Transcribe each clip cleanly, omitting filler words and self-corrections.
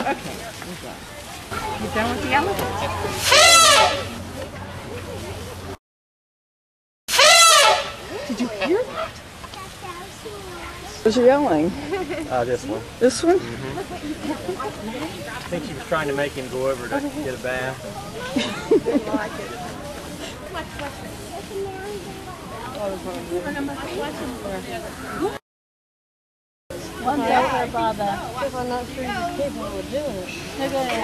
Okay, we're done. You done with the elephant? Did you hear that? Who's yelling? This one. This one? Mm-hmm. I think she was trying to make him go over to get a bath. One day her father, if I'm not sure you're capable of doing it. They're going to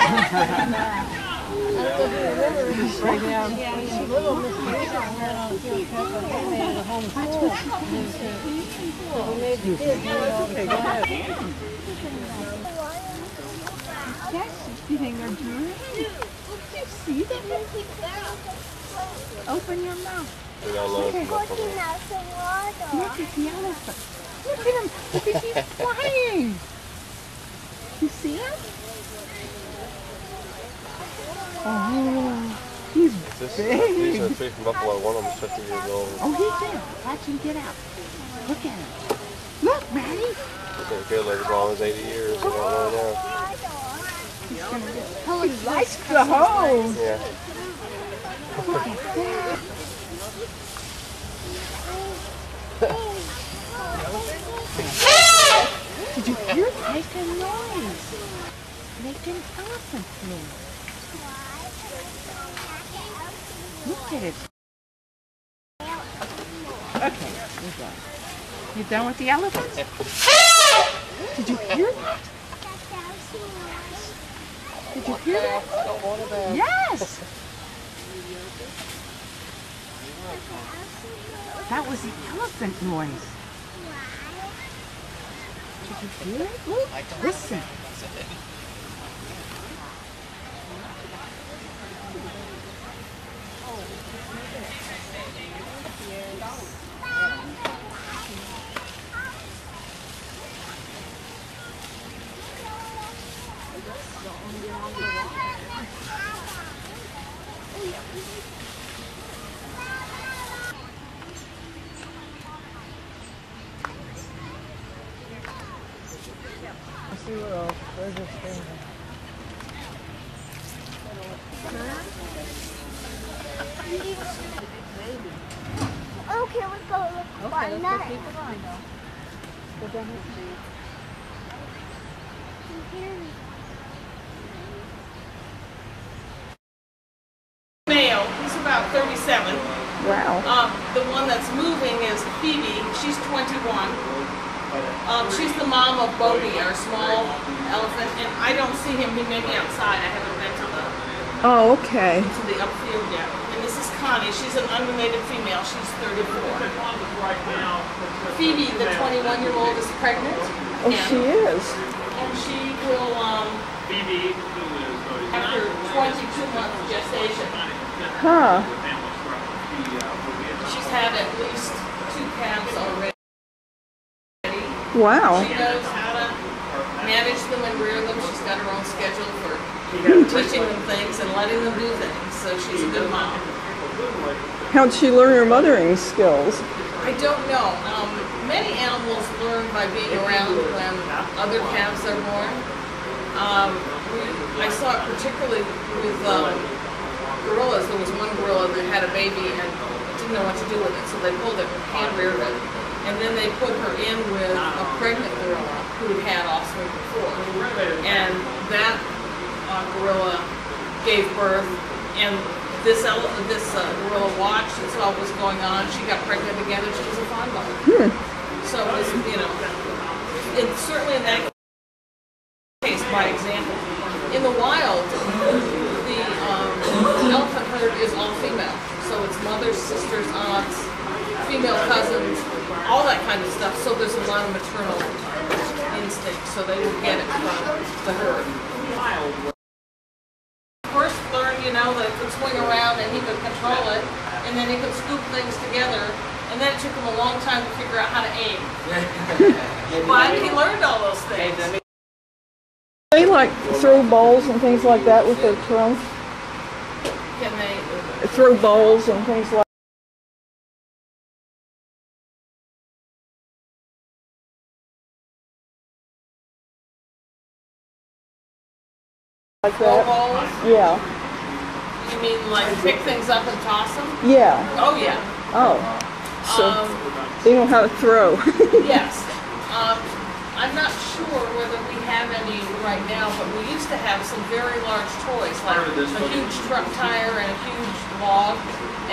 right now. She's little mischievous and went on a field trip and they made it a home school. So we made the kids do it all the time. Yes, you think they're dreaming? You see them? Open your mouth. Okay. Look at the elephant. Look at him. Look at him flying. You see him? Oh, he's big. He's a tree from Buffalo. One of them is 50 years old. Oh, he's there. Watch him get out. Look at him. Look, Maddie. He's been good like as long as 80 years. I don't really know. He likes the hose. Yeah. Look at that. Did you hear that? Making noise. Making elephant noise. Look at it. Okay, we're done. You done with the elephant? Did you hear that? Did you hear that? Yes! That was the elephant noise. Did you hear it? Look, listen. Let's see what else. Where's this thing? Okay, let's go look for Okay, let's go another. keep it on though. Go down the street. Male, he's about 37. Wow. The one that's moving is Phoebe. She's 21. She's the mom of Bodie, our small elephant, and I don't see him. He may be outside. I haven't been to Oh, okay. the upfield yet. And this is Connie. She's an unrelated female. She's 34. Phoebe, the 21-year-old, is pregnant. Oh, she is. And she will, after 22-month gestation, Huh. she's had at least 2 calves already. Wow. She knows how to manage them and rear them. She's got her own schedule for teaching them things and letting them do things. So she's a good mom. How'd she learn her mothering skills? I don't know. Many animals learn by being around when other calves are born. I saw it particularly with gorillas. There was one gorilla that had a baby and didn't know what to do with it, so they pulled it and hand reared it. And then they put her in with a pregnant gorilla who had offspring before. And that gorilla gave birth, and this gorilla watched and saw what was going on. She got pregnant again, and she was a fawn mother. So it's, it's certainly in that case by example. In the wild, the elephant herd is all female. So it's mothers, sisters, aunts, female cousins, all that kind of stuff. So there's a lot of maternal instinct. So they will get it from the herd. First learned, that it could swing around and he could control it, and then he could scoop things together. And then it took him a long time to figure out how to aim. But he learned all those things. They like throw balls and things like that with their trunk. Can they? Throw balls and things like Like Throw that? balls? Yeah. You mean like pick things up and toss them? Yeah. Oh yeah. Oh. So Um, they know how to throw. yes. I'm not sure whether we have any right now, but we used to have some very large toys, like a huge truck tire and a huge log,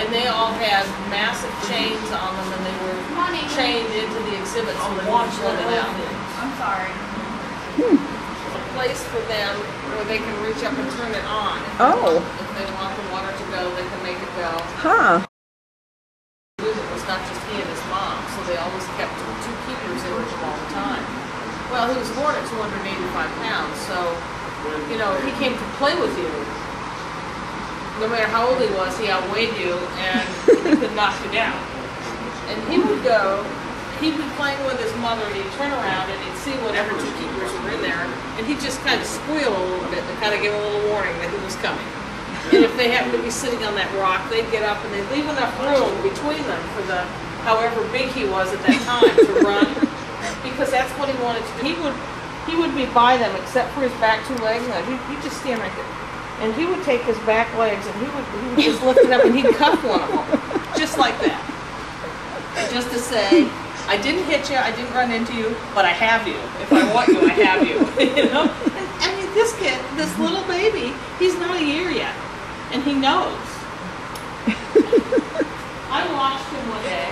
and they all had massive chains on them, and they were chained into the exhibit so they wouldn't let it out. I'm sorry. A place for them where they can reach up and turn it on. If they want the water to go, they can make it go. Huh. It was not just he and his mom, so they always kept two keepers in with them all the time. Well, he was born at 285 pounds, so, you know, he came to play with you. No matter how old he was, he outweighed you, and he could knock you down. And he would go, he'd be playing with his mother, and he'd turn around, and he'd see whatever two keepers were in there, and he'd just kind of squeal a little bit to kind of give a little warning that he was coming. And if they happened to be sitting on that rock, they'd get up, and they'd leave enough room between them for the, however big he was at that time, to run. Because that's what he wanted to do. He would be by them except for his back two legs. He'd just stand right there. And he would take his back legs and he would just lift it up and he'd cuff one of them. Just like that. Just to say, I didn't hit you, I didn't run into you, but I have you. If I want you, I have you. You know? And, I mean, this kid, this little baby, he's not a year yet. And he knows. I watched him one day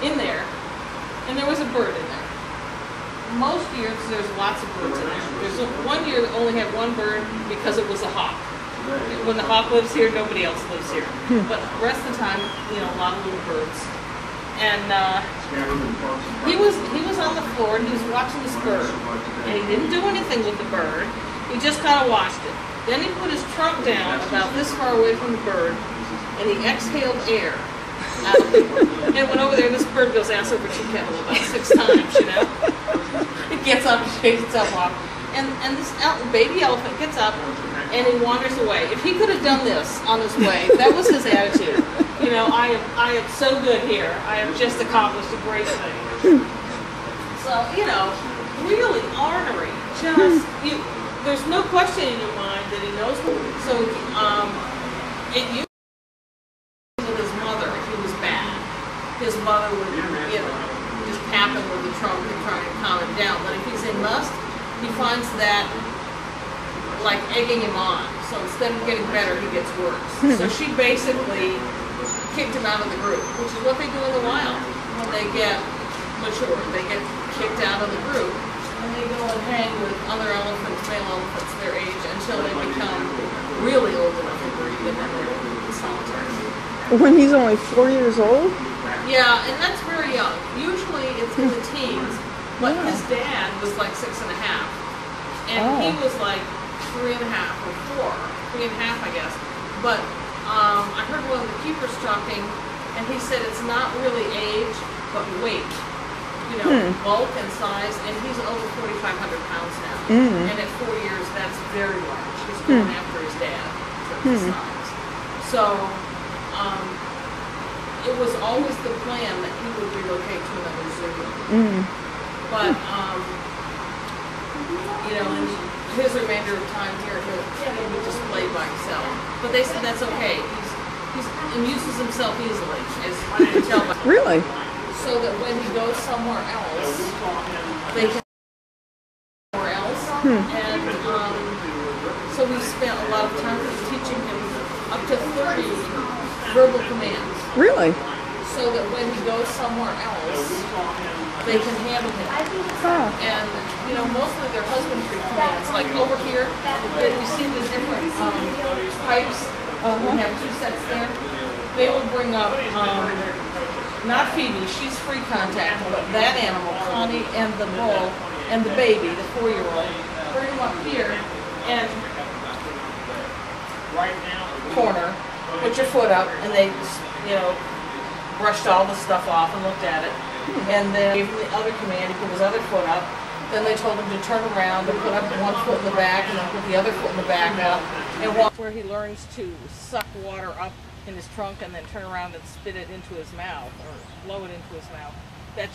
in there, and there was a bird in there. Most years there's lots of birds in there. There's one year that only had one bird because it was a hawk. When the hawk lives here, nobody else lives here. But the rest of the time, you know, a lot of little birds. And he was on the floor and he was watching this bird. And he didn't do anything with the bird. He just kind of watched it. Then he put his trunk down about this far away from the bird and he exhaled air out of the bird. And went over there and this bird goes ass over tea kettle about 6 times, you know. It gets up and shakes itself off. And this baby elephant gets up and he wanders away. If he could have done this on his way, that was his attitude. You know, I am so good here. I have just accomplished a great thing. So, you know, really ornery. There's no question in your mind that he knows. So, it used with his mother, if he was bad, his mother would, you know, just tap him with the trunk and try to calm him down. But if he's in lust, he finds that like egging him on. So instead of getting better, he gets worse. So she basically kicked him out of the group, which is what they do in the wild. When they get mature, they get kicked out of the group. And they go and hang with other elephants, male elephants their age, until they become really old enough to breed, and then they're solitary. When he's only 4 years old? Yeah, and that's very young. Usually it's in the teens, but his dad was like 6 and a half. And he was like 3 and a half or 4, 3 and a half, I guess. But I heard one of the keepers talking, and he said it's not really age, but weight. You know, bulk and size, and he's over 4,500 pounds now. And at 4 years, that's very large. He's going after his dad for his size. So, it was always the plan that he would relocate to another zoo. But, you know, in his remainder of time here, he'll be displayed by himself. But they said that's okay. He amuses himself easily, as you can tell by. Really? So that when he goes somewhere else, they can go somewhere else. And so we spent a lot of time teaching him up to 30 verbal commands. Really? So that when he goes somewhere else, they can handle him. And, you know, mostly they're husbandry commands. Like over here, you see the different pipes. We have 2 sets there. They will bring up, not Phoebe, she's free contact, but that animal, Connie, and the bull, and the baby, the 4-year-old, bring them up here and corner, put your foot up, and they, you know, brushed all the stuff off and looked at it. And then gave him the other command, he put his other foot up. Then they told him to turn around and put up one foot in the back and then put the other foot in the back up. And walk where he learns to suck water up in his trunk and then turn around and spit it into his mouth or blow it into his mouth.